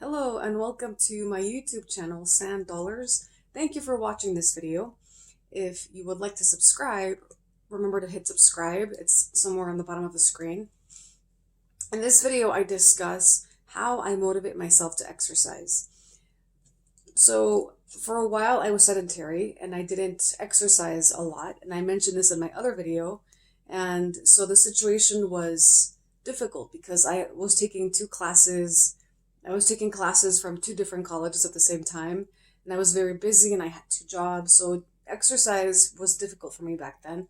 Hello and welcome to my YouTube channel, Sand Dollars. Thank you for watching this video. If you would like to subscribe, remember to hit subscribe. It's somewhere on the bottom of the screen. In this video, I discuss how I motivate myself to exercise. So for a while, I was sedentary and I didn't exercise a lot. And I mentioned this in my other video. And so the situation was difficult because I was taking classes from two different colleges at the same time, and I was very busy and I had two jobs, so exercise was difficult for me back then.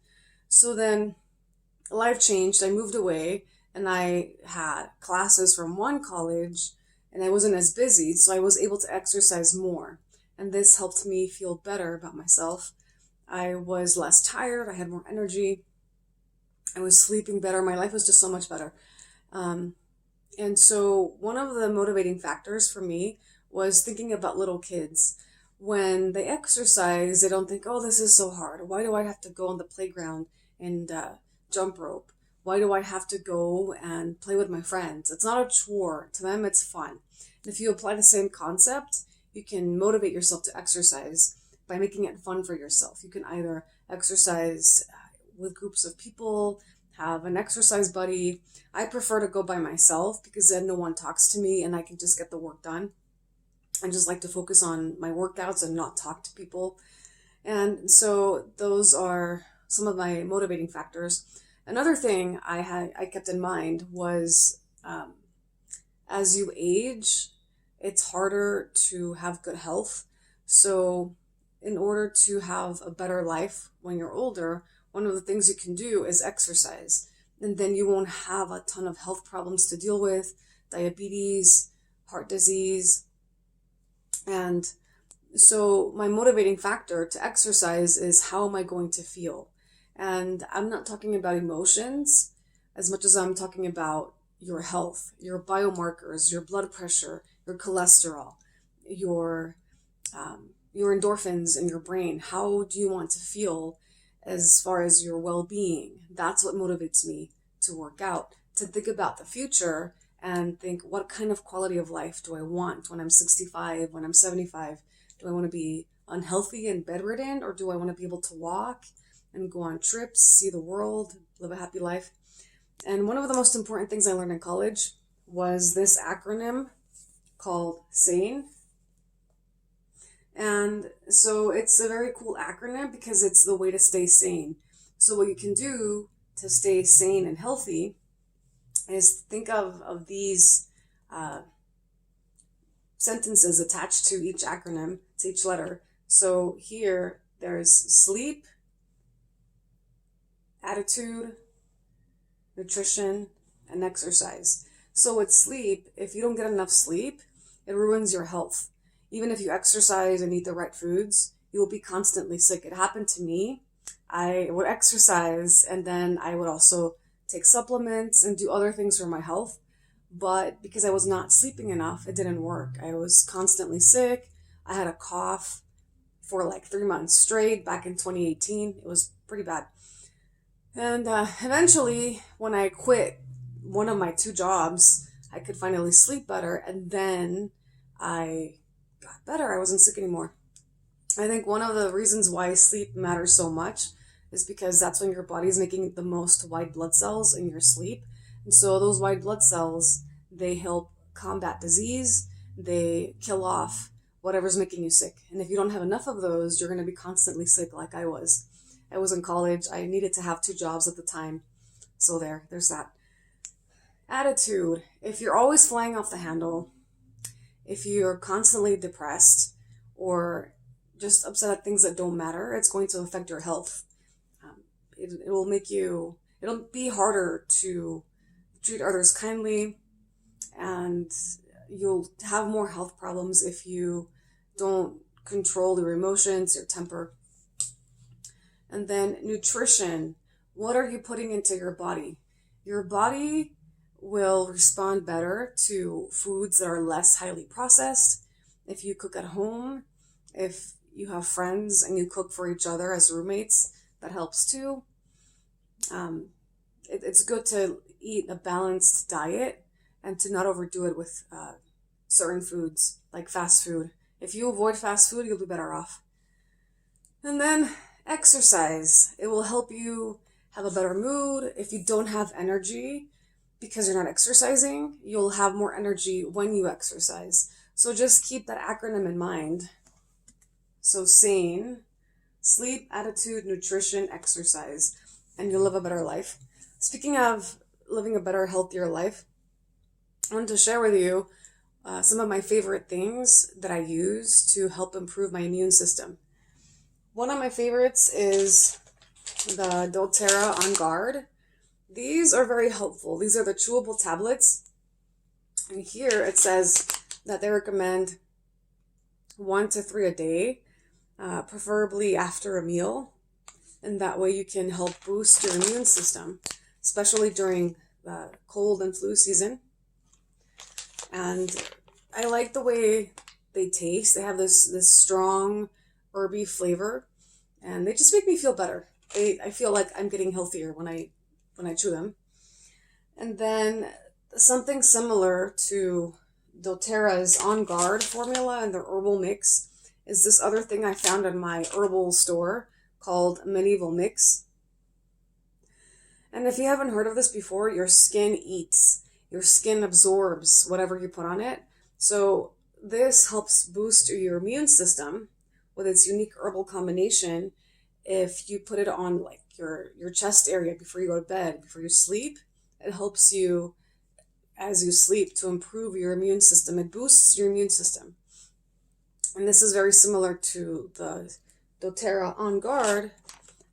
So then life changed. I moved away and I had classes from one college and I wasn't as busy, so I was able to exercise more. And this helped me feel better about myself. I was less tired, I had more energy, I was sleeping better, my life was just so much better. And so one of the motivating factors for me was thinking about little kids. When they exercise, they don't think, oh, this is so hard. Why do I have to go on the playground and jump rope? Why do I have to go and play with my friends? It's not a chore. To them, it's fun. And if you apply the same concept, you can motivate yourself to exercise by making it fun for yourself. You can either exercise with groups of people, have an exercise buddy. I prefer to go by myself because then no one talks to me and I can just get the work done. I just like to focus on my workouts and not talk to people. And so those are some of my motivating factors. Another thing I kept in mind was as you age, it's harder to have good health. So in order to have a better life when you're older, one of the things you can do is exercise. And then you won't have a ton of health problems to deal with, diabetes, heart disease. And so my motivating factor to exercise is, how am I going to feel? And I'm not talking about emotions as much as I'm talking about your health, your biomarkers, your blood pressure, your cholesterol, your endorphins in your brain. How do you want to feel as far as your well-being? That's what motivates me to work out, to think about the future and think, what kind of quality of life do I want when I'm 65, when I'm 75? Do I want to be unhealthy and bedridden, or do I want to be able to walk and go on trips, see the world, live a happy life? And one of the most important things I learned in college was this acronym called SANE. And so it's a very cool acronym because it's the way to stay sane. So what you can do to stay sane and healthy is think of these sentences attached to each acronym, to each letter. So here there's sleep, attitude, nutrition, and exercise. So with sleep, if you don't get enough sleep, it ruins your health. Even if you exercise and eat the right foods, you will be constantly sick. It happened to me. I would exercise and then I would also take supplements and do other things for my health. But because I was not sleeping enough, it didn't work. I was constantly sick. I had a cough for like 3 months straight back in 2018. It was pretty bad. And eventually, when I quit one of my two jobs, I could finally sleep better. And then I got better. I wasn't sick anymore. I think one of the reasons why sleep matters so much is because that's when your body's making the most white blood cells in your sleep. And so those white blood cells, they help combat disease. They kill off whatever's making you sick. And if you don't have enough of those, you're going to be constantly sick like I was. I was in college. I needed to have two jobs at the time. So there's that. Attitude. If you're always flying off the handle, if you're constantly depressed or just upset at things that don't matter, it's going to affect your health. It'll be harder to treat others kindly, and you'll have more health problems if you don't control your emotions, your temper. And then nutrition. What are you putting into your body? Your body will respond better to foods that are less highly processed. If you cook at home, if you have friends and you cook for each other as roommates, that helps too. It's good to eat a balanced diet and to not overdo it with certain foods, like fast food. If you avoid fast food, you'll be better off. And then exercise. It will help you have a better mood. If you don't have energy because you're not exercising, you'll have more energy when you exercise. So just keep that acronym in mind. So SANE, sleep, attitude, nutrition, exercise, and you'll live a better life. Speaking of living a better, healthier life, I want to share with you some of my favorite things that I use to help improve my immune system. One of my favorites is the doTERRA On Guard. These are very helpful. These are the chewable tablets. And here it says that they recommend 1 to 3 a day, preferably after a meal. And that way you can help boost your immune system, especially during the cold and flu season. And I like the way they taste. They have this strong herby flavor, and they just make me feel better. I feel like I'm getting healthier when I chew them. And then something similar to doTERRA's On Guard formula and their herbal mix is this other thing I found in my herbal store called Medieval Mix. And if you haven't heard of this before, your skin eats. Your skin absorbs whatever you put on it. So this helps boost your immune system with its unique herbal combination. If you put it on like your chest area before you go to bed, before you sleep, it helps you as you sleep to improve your immune system. It boosts your immune system. And this is very similar to the doTERRA On Guard,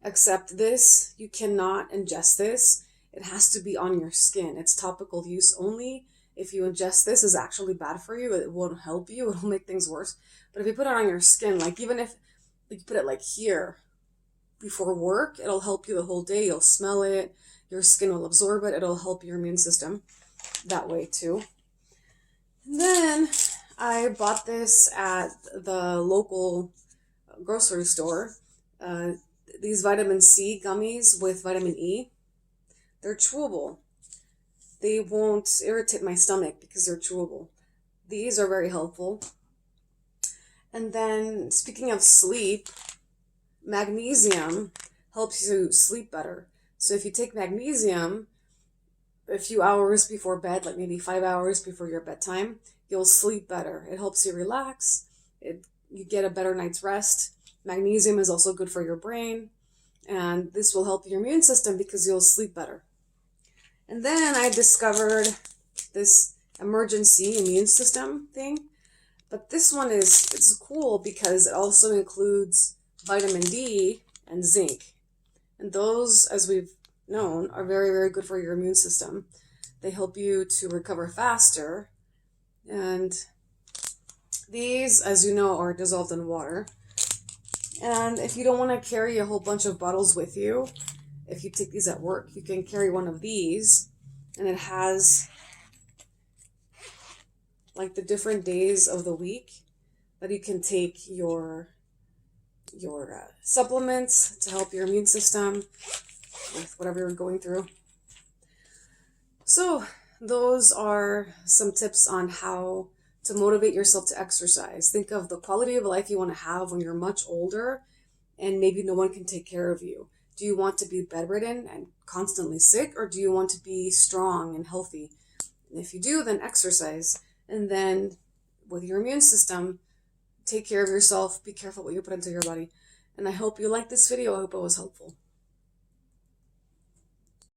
except this, you cannot ingest this. It has to be on your skin. It's topical use only. If you ingest this, it's actually bad for you. It won't help you. It'll make things worse. But if you put it on your skin, like even if you put it like here before work, it'll help you the whole day. You'll smell it. Your skin will absorb it. It'll help your immune system that way too. And then I bought this at the local grocery store. These vitamin C gummies with vitamin E. They're chewable. They won't irritate my stomach because they're chewable. These are very helpful. And then speaking of sleep, magnesium helps you sleep better. So if you take magnesium a few hours before bed, like maybe 5 hours before your bedtime, you'll sleep better. It helps you relax. You get a better night's rest. Magnesium is also good for your brain. And this will help your immune system because you'll sleep better. And then I discovered this emergency immune system thing. But this one it's cool because it also includes vitamin D and zinc. And those, as we've known, are very, very good for your immune system. They help you to recover faster. And these, as you know, are dissolved in water. And if you don't want to carry a whole bunch of bottles with you, if you take these at work, you can carry one of these. And it has like the different days of the week that you can take your supplements to help your immune system with whatever you're going through. So those are some tips on how to motivate yourself to exercise. Think of the quality of life you want to have when you're much older and maybe no one can take care of you. Do you want to be bedridden and constantly sick, or do you want to be strong and healthy? And if you do, then exercise. And then with your immune system, take care of yourself. Be careful what you put into your body. And I hope you liked this video. I hope it was helpful.